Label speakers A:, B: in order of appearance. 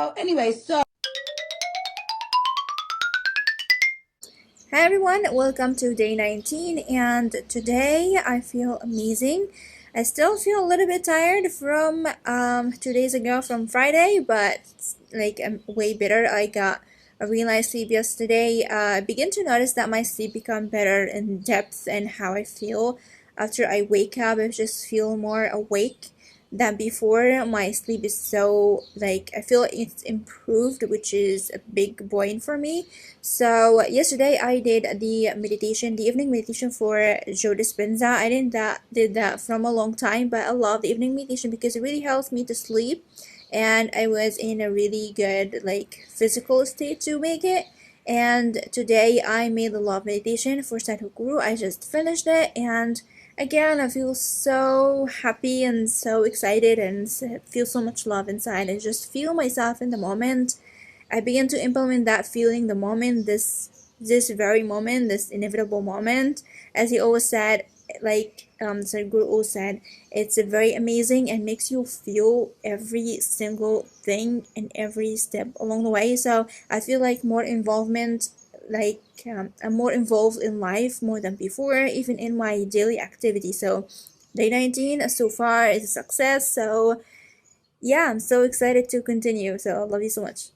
A: Hi everyone, welcome to day 19, and today I feel amazing. I still feel a little bit tired from 2 days ago from Friday, but I'm way better. I got a really nice sleep yesterday. I begin to notice that my sleep become better in depth and how I feel after I wake up. I just feel more awake than before. My sleep is so I feel it's improved, which is a big point for me. So yesterday I did the evening meditation for Joe Dispenza. I did that from a long time, but I love the evening meditation because it really helps me to sleep, and I was in a really good physical state to make it. And today I made the love meditation for Sadhguru. I just finished it, and again I feel so happy and so excited and feel so much love inside. I just feel myself in the moment. I began to implement that feeling the moment, this very moment, this inevitable moment. As he always said, Sadhguru always said, it's very amazing and makes you feel every single thing and every step along the way. So I feel like more involvement, I'm more involved in life more than before, even in my daily activity. So day 19 so far is a success. So yeah, I'm so excited to continue. So I love you so much.